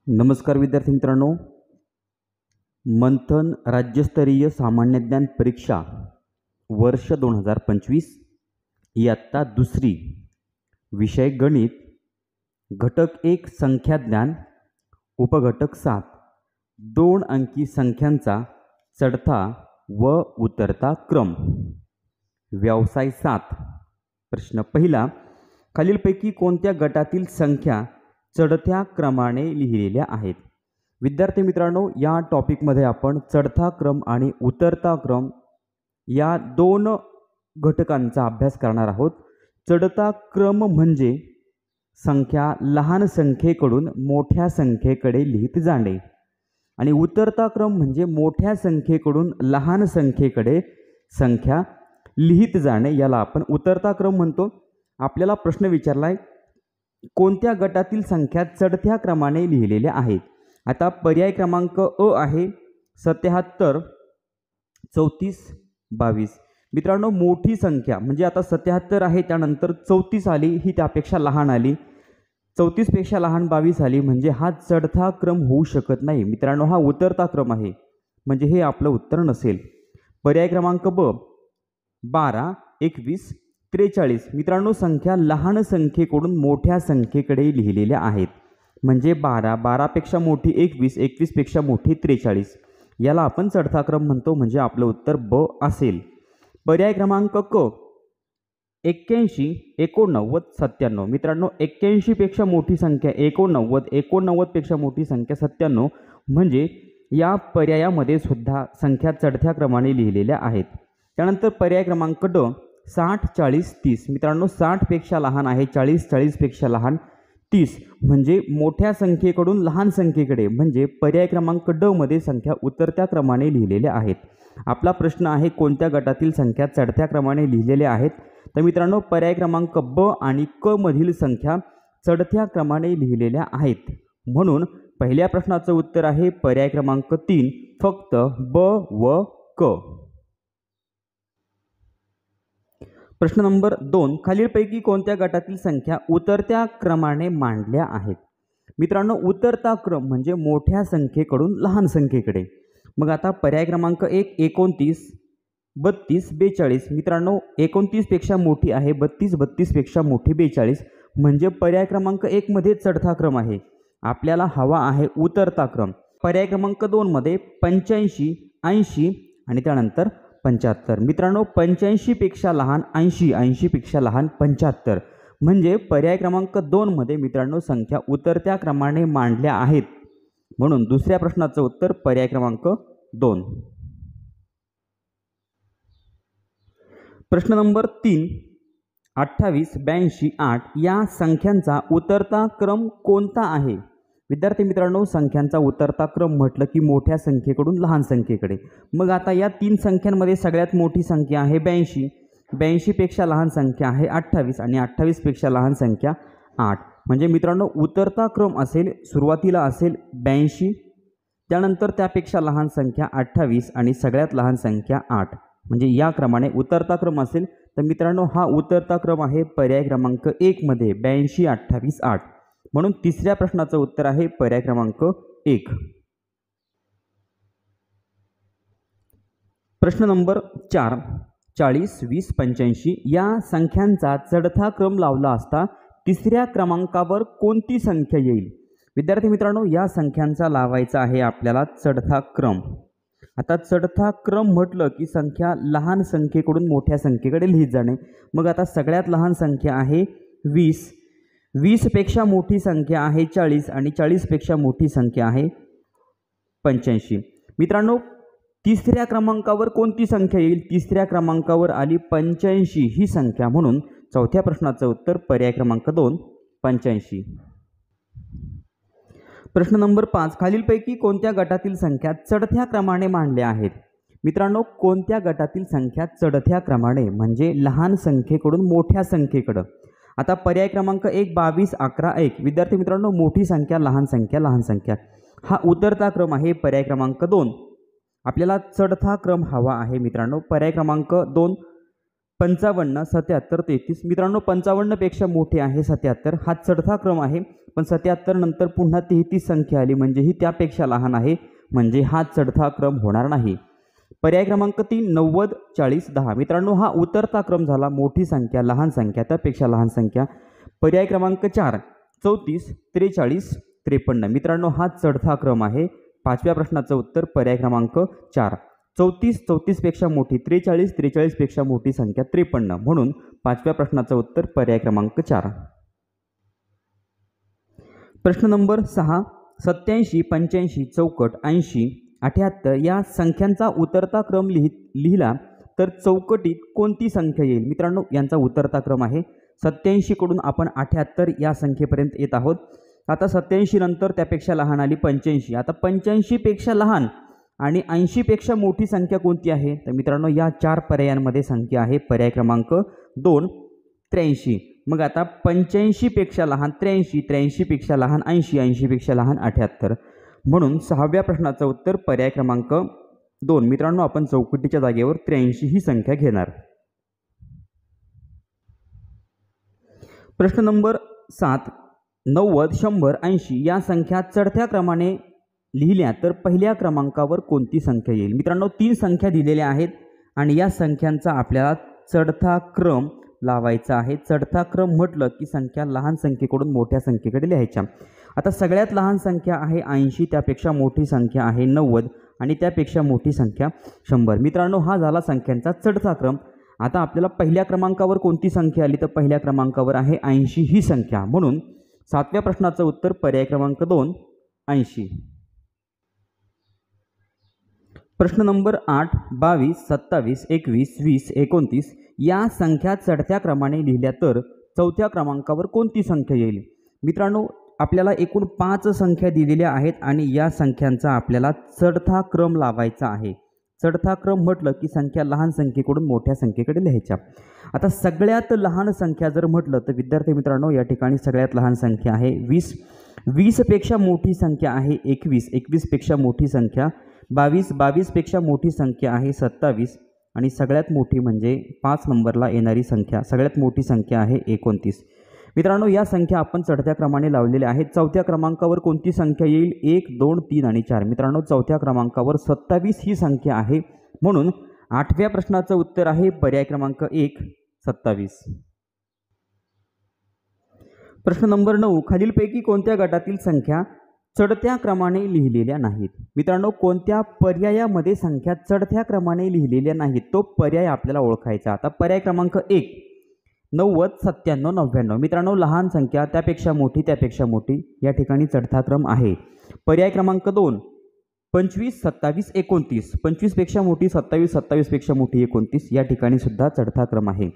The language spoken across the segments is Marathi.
नमस्कार विद्यार्थी मित्रांनो, मंथन राज्यस्तरीय सामान्य ज्ञान परीक्षा वर्ष 2025 इयत्ता दुसरी, विषय गणित, घटक 1 संख्या ज्ञान, उपघटक 7 2 अंकी संख्यांचा चढता व उतरता क्रम, व्यवसाय 7। प्रश्न पहिला, खालीलपैकी कोणत्या गटातील संख्या चढत्या क्रमाने लिहिलेल्या आहेत? विद्यार्थी मित्रांनो, या टॉपिकमध्ये आपण चढता क्रम आणि उतरता क्रम या दोन घटकांचा अभ्यास करणार आहोत। चढता क्रम म्हणजे संख्या लहान संख्येकडून मोठ्या संख्येकडे लिहित जाणे आणि उतरता क्रम म्हणजे मोठ्या संख्येकडून लहान संख्येकडे संख्या लिहित जाणे, याला आपण उतरता क्रम म्हणतो। आपल्याला प्रश्न विचारलाय कोणत्या गटातील संख्या चढत्या क्रमाने लिहिलेल्या आहेत? आता पर्याय क्रमांक अ आहे 77, 34, 22। मित्रांनो, मोठी संख्या म्हणजे आता 77 आहे, त्यानंतर 34 आली, ही त्यापेक्षा लहान आली, 34 पेक्षा लहान 22 आली, म्हणजे हा चढता क्रम होऊ शकत नाही मित्रांनो, हा उतरता क्रम आहे, म्हणजे हे आपलं उत्तर नसेल। पर्याय क्रमांक ब 12, 21, 43। मित्रांनो, संख्या लहान संख्येकडून मोठ्या संख्येकडे लिहिलेल्या आहेत, म्हणजे 12, 12 पेक्षा मोठी 21, 21 पेक्षा मोठी 43, याला आपण चढता क्रम म्हणतो, म्हणजे आपलं उत्तर ब असेल। पर्याय क्रमांक क 81, 89, 97। मित्रांनो, 81 पेक्षा मोठी संख्या 89, 89 पेक्षा मोठी संख्या 97, म्हणजे या पर्यायामध्ये सुद्धा संख्या चढत्या क्रमाने लिहिलेल्या आहेत। त्यानंतर पर्याय क्रमांक ड 60, 40, 30। मित्रांनो, 60 पेक्षा लहान आहे 40, 40 पेक्षा लहान 30, म्हणजे मोठ्या संख्येकडून लहान संख्येकडे, म्हणजे पर्याय क्रमांक ड मध्ये संख्या उतरत्या क्रमाने लिहिलेल्या आहेत। आपला प्रश्न आहे कोणत्या गटातील संख्या चढत्या क्रमाने लिहिलेल्या आहेत? तर मित्रांनो, पर्याय क्रमांक ब आणि क मधील संख्या चढत्या क्रमाने लिहिलेल्या आहेत, म्हणून पहिल्या प्रश्नाचं उत्तर आहे पर्याय क्रमांक 3, फक्त ब व क। प्रश्न नंबर 2, खालीलपैकी कोणत्या गटातील संख्या उतरत्या क्रमाने मांडल्या आहेत? मित्रांनो, उतरता क्रम म्हणजे मोठ्या संख्येकडून लहान संख्येकडे। मग आता पर्याय क्रमांक 1 29, 32, 42। मित्रांनो, 29 पेक्षा मोठी आहे 32, 32 पेक्षा मोठी 42, म्हणजे पर्याय क्रमांक 1 मध्ये चढता क्रम आहे, आपल्याला हवा आहे उतरता क्रम। पर्याय क्रमांक 2 मध्ये 85, 80 आणि त्यानंतर 75। मित्रांनो, 85 पेक्षा लहान 80, 80 पेक्षा लहान 75, म्हणजे पर्याय क्रमांक 2 मध्ये मित्रांनो संख्या उतरत्या क्रमाने मांडल्या आहेत, म्हणून दुसऱ्या प्रश्नाचं उत्तर पर्याय क्रमांक 2। प्रश्न नंबर 3, 28, 82, 8 या संख्यांचा उतरता क्रम कोणता आहे? विद्यार्थी मित्रांनो, संख्यांचा उतरता क्रम म्हटलं की मोठ्या संख्येकडून लहान संख्येकडे। मग आता या तीन संख्यांमध्ये सगळ्यात मोठी संख्या आहे 82, 82 पेक्षा लहान संख्या आहे 28 आणि 28 पेक्षा लहान संख्या 8, म्हणजे मित्रांनो उतरता क्रम असेल, सुरुवातीला असेल 82, त्यानंतर त्यापेक्षा लहान संख्या 28 आणि सगळ्यात लहान संख्या 8, म्हणजे या क्रमाने उतरता क्रम असेल। तर मित्रांनो, हा उतरता क्रम आहे पर्याय क्रमांक 1 मध्ये 82, 28, 8, म्हणून तिसऱ्या प्रश्नाचं उत्तर आहे पर्याय क्रमांक 1। प्रश्न नंबर 4, 40, 20, 85 या संख्यांचा चढता क्रम लावला असता तिसऱ्या क्रमांकावर कोणती संख्या येईल? विद्यार्थी मित्रांनो, या संख्यांचा लावायचा आहे आपल्याला चढता क्रम। आता चढता क्रम म्हटलं की संख्या लहान संख्येकडून मोठ्या संख्येकडे लिहित जाणे। मग आता सगळ्यात लहान संख्या आहे 20, 20 पेक्षा मोठी संख्या आहे 40 आणि 40 पेक्षा मोठी संख्या आहे 85। मित्रांनो, तिसऱ्या क्रमांकावर कोणती संख्या येईल? तिसऱ्या क्रमांकावर आली 85 ही संख्या, म्हणून चौथ्या प्रश्नाचं उत्तर पर्याय क्रमांक 2, 85। प्रश्न नंबर 5, खालीलपैकी कोणत्या गटातील संख्या चढत्या क्रमाने मांडल्या आहेत? मित्रांनो, कोणत्या गटातील संख्या चढत्या क्रमाने म्हणजे लहान संख्येकडून मोठ्या संख्येकडे? आता पर्याय क्रमांक 1 22, 11, 1। विद्यार्थी मित्रांनो, मोठी संख्या लहान संख्या लहान संख्या, हा उतरता क्रम आहे। पर्याय क्रमांक 2 आपल्याला चढता क्रम हवा आहे मित्रांनो। पर्याय क्रमांक 2 55, 77, 33। मित्रांनो, 55 पेक्षा मोठे आहे 77, हा चढता क्रम आहे। पण 77 नंतर पुन्हा 33 संख्या आली म्हणजे ही त्यापेक्षा लहान आहे, म्हणजे हा चढता क्रम होणार नाही. पर्याय क्रमांक 3 90 40 10. मित्रांनो हा उतरता क्रम झाला, मोठी संख्या लहान संख्या त्यापेक्षा लहान संख्या. पर्याय क्रमांक 4 34 43 53. मित्रांनो हा चढता क्रम आहे. 5व्या प्रश्नाचं उत्तर पर्याय क्रमांक 4. 34 34 पेक्षा मोठी, 43 43 पेक्षा मोठी संख्या 53. म्हणून 5व्या प्रश्नाचं उत्तर पर्याय क्रमांक 4. प्रश्न नंबर 6 87 85 चौकट 80 78 या संख्यांचा उतरता क्रम लिहिला तर चौकटीत कोणती संख्या येईल? मित्रांनो यांचा उतरता क्रम आहे. 87 कडून आपण 78 या संख्येपर्यंत येत आहोत. आता 87 नंतर त्यापेक्षा लहान आली 85. आता 85 पेक्षा लहान आणि 80 पेक्षा मोठी संख्या कोणती आहे? तर मित्रांनो या 4 पर्यायांमध्ये संख्या आहे. पर्याय क्रमांक 2 83. मग आता 85 पेक्षा लहान 83, 83 पेक्षा लहान 80, 80 पेक्षा लहान 78. म्हणून 6व्या प्रश्नाचं उत्तर पर्याय क्रमांक 2. मित्रांनो आपण चौकटीच्या जागेवर 83 ही संख्या घेणार. प्रश्न नंबर 7 90 100 80 या संख्या चढत्या क्रमाने लिहिल्या तर पहिल्या क्रमांकावर कोणती संख्या येईल? मित्रांनो 3 संख्या दिलेल्या आहेत आणि या संख्यांचा आपल्याला चढता क्रम लावायचा आहे. चढता क्रम म्हटलं की संख्या लहान संख्येकडून मोठ्या संख्येकडे लिहायच्या. आता सगळ्यात लहान संख्या आहे 80, त्यापेक्षा मोठी संख्या आहे 90 आणि त्यापेक्षा मोठी संख्या 100. मित्रांनो हा झाला संख्यांचा चढता क्रम. आता आपल्याला पहिल्या क्रमांकावर कोणती संख्या आली तर पहिल्या क्रमांकावर आहे 80 ही संख्या. म्हणून 7व्या प्रश्नाचं उत्तर पर्याय क्रमांक 2 80. प्रश्न नंबर 8 22 27 21 20 29 या संख्या चढत्या क्रमाने लिहिल्या तर चौथ्या क्रमांकावर कोणती संख्या येईल? मित्रांनो आपल्याला एकूण 5 संख्या दिलेल्या आहेत आणि या संख्यांचा आपल्याला चढता क्रम लावायचा आहे. चढता क्रम म्हटलं की संख्या लहान संख्येकडून मोठ्या संख्येकडे लिहायच्या. आता सगळ्यात लहान संख्या जर म्हटलं तर विद्यार्थी मित्रांनो या ठिकाणी सगळ्यात लहान संख्या आहे 20. 20 पेक्षा मोठी संख्या आहे 21. 21 पेक्षा मोठी संख्या 22. 22 पेक्षा मोठी संख्या आहे 27 आणि सगळ्यात मोठी म्हणजे 5 नंबरला येणारी संख्या सगळ्यात मोठी संख्या आहे 29. मित्रांनो या संख्या आपण चढत्या क्रमाने लावलेल्या आहेत. चौथ्या क्रमांकावर कोणती संख्या येईल? 1 2 3 आणि 4. मित्रांनो चौथ्या क्रमांकावर 27 ही संख्या आहे. म्हणून 8व्या प्रश्नाचं उत्तर आहे पर्याय क्रमांक 1 27. प्रश्न नंबर 9 खालीलपैकी कोणत्या गटातील संख्या चढत्या क्रमाने लिहिलेल्या नाहीत? मित्रांनो कोणत्या पर्यायामध्ये संख्या चढत्या क्रमाने लिहिलेल्या नाहीत तो पर्याय आपल्याला ओळखायचा. आता पर्याय क्रमांक 1 90 97 99. मित्रांनो लहान संख्या त्यापेक्षा मोठी या ठिकाणी चढता क्रम आहे. पर्याय क्रमांक 2 25 27 29. 25 पेक्षा मोठी 27, 27 पेक्षा मोठी 29 या ठिकाणी सुद्धा चढता क्रम आहे.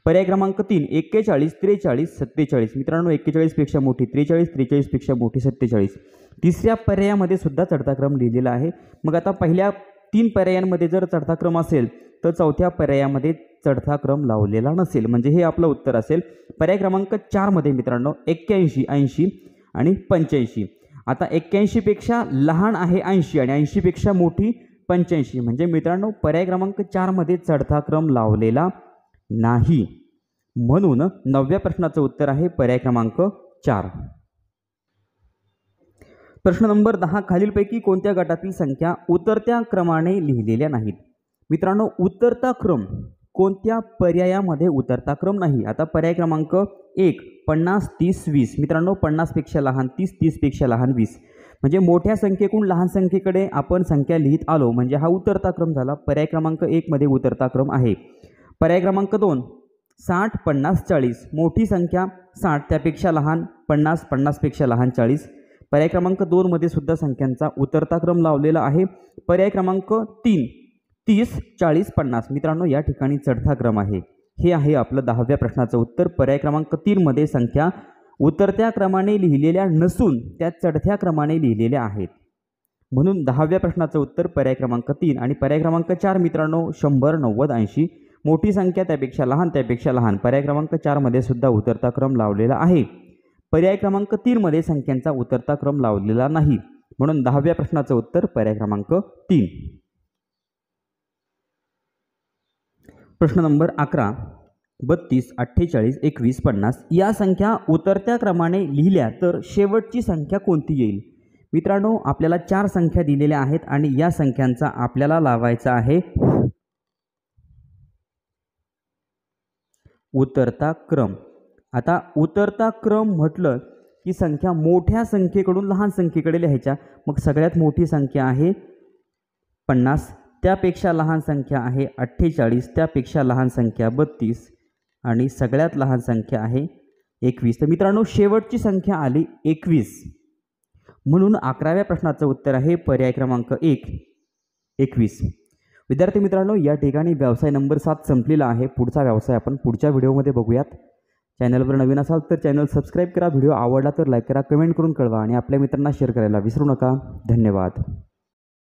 पर्याय क्रमांक 3 41 43 47. मित्रांनो 41 पेक्षा मोठी 43, 43 पेक्षा मोठी 47. तिसऱ्या पर्यायामध्ये सुद्धा चढता क्रम लिहिलेला आहे. मग आता पहिल्या 3 पर्यायांमध्ये जर चढता क्रम असेल तर चौथ्या पर्यायामध्ये चढता क्रम लावलेला नसेल, म्हणजे हे आपलं उत्तर असेल. पर्याय क्रमांक 4 मध्ये मित्रांनो 81 80 आणि 85. आता 81 पेक्षा लहान आहे 80 आणि 80 पेक्षा मोठी 85. म्हणजे मित्रांनो पर्याय क्रमांक 4 मध्ये चढता क्रम लावलेला नाही. म्हणून 9व्या प्रश्नाचं उत्तर आहे पर्याय क्रमांक 4. प्रश्न नंबर 10 खालीलपैकी कोणत्या गटातील संख्या उतरत्या क्रमाने लिहिलेल्या नाहीत? मित्रांनो उतरता क्रम कोणत्या पर्यायामध्ये उतरता क्रम नाही? आता पर्याय क्रमांक 1 50 30 20. मित्रांनो 50 पेक्षा लहान 30, 30 पेक्षा लहान 20. म्हणजे मोठ्या संख्येकडून लहान संख्येकडे आपण संख्या लिहित आलो म्हणजे हा उतरता क्रम झाला. पर्याय क्रमांक 1 मध्ये उतरता क्रम आहे. पर्याय क्रमांक 2 60 50 40. मोठी संख्या 60 त्यापेक्षा लहान 50, 50 पेक्षा लहान 40. पर्याय क्रमांक 2 मध्ये सुद्धा संख्यांचा उतरता क्रम लावलेला आहे. पर्याय क्रमांक 3 30 40 50. मित्रांनो या ठिकाणी चढता क्रम आहे. हे आहे आपलं 10व्या प्रश्नाचं उत्तर. पर्याय क्रमांक 3 मध्ये संख्या उतरत्या क्रमाने लिहिलेल्या नसून त्या चढत्या क्रमाने लिहिलेल्या आहेत. म्हणून 10व्या प्रश्नाचं उत्तर पर्याय क्रमांक 3. आणि पर्याय क्रमांक 4 मित्रांनो 100 90 80. मोठी संख्या त्यापेक्षा लहान. पर्याय क्रमांक 4 मध्ये सुद्धा उतरता क्रम लावलेला आहे. पर्याय क्रमांक 3 मध्ये संख्यांचा उतरता क्रम लावलेला नाही. म्हणून 10व्या प्रश्नाचं उत्तर पर्याय क्रमांक 3. प्रश्न नंबर 11 32, 48, 21, 50 या संख्या उतरत्या क्रमाने लिहिल्या तर शेवटची संख्या कोणती येईल? मित्रांनो, आपल्याला 4 संख्या दिलेल्या आहेत आणि या संख्यांचा आपल्याला लावायचा आहे उतरता क्रम. आता उतरता क्रम म्हटलं की संख्या मोठ्या संख्येकडून लहान संख्येकडे लिहायच्या. मग सगळ्यात मोठी संख्या आहे 50, त्यापेक्षा लहान संख्या आहे 48, त्यापेक्षा लहान संख्या 32 आणि सगळ्यात लहान संख्या आहे 21. तर मित्रांनो, शेवटची संख्या आली 21. म्हणून 11व्या प्रश्नाचं उत्तर आहे पर्याय क्रमांक 1, 21. विद्यार्थी मित्रांनो, या ठिकाणी व्यवसाय नंबर 7 संपलेला आहे. पुढचा व्यवसाय आपण पुढच्या व्हिडिओमध्ये बघूयात. चॅनलवर नवीन असाल तर चॅनल सबस्क्राईब करा. व्हिडिओ आवडला तर लाईक करा, कमेंट करून कळवा आणि आपल्या मित्रांना शेअर करायला विसरू नका. धन्यवाद.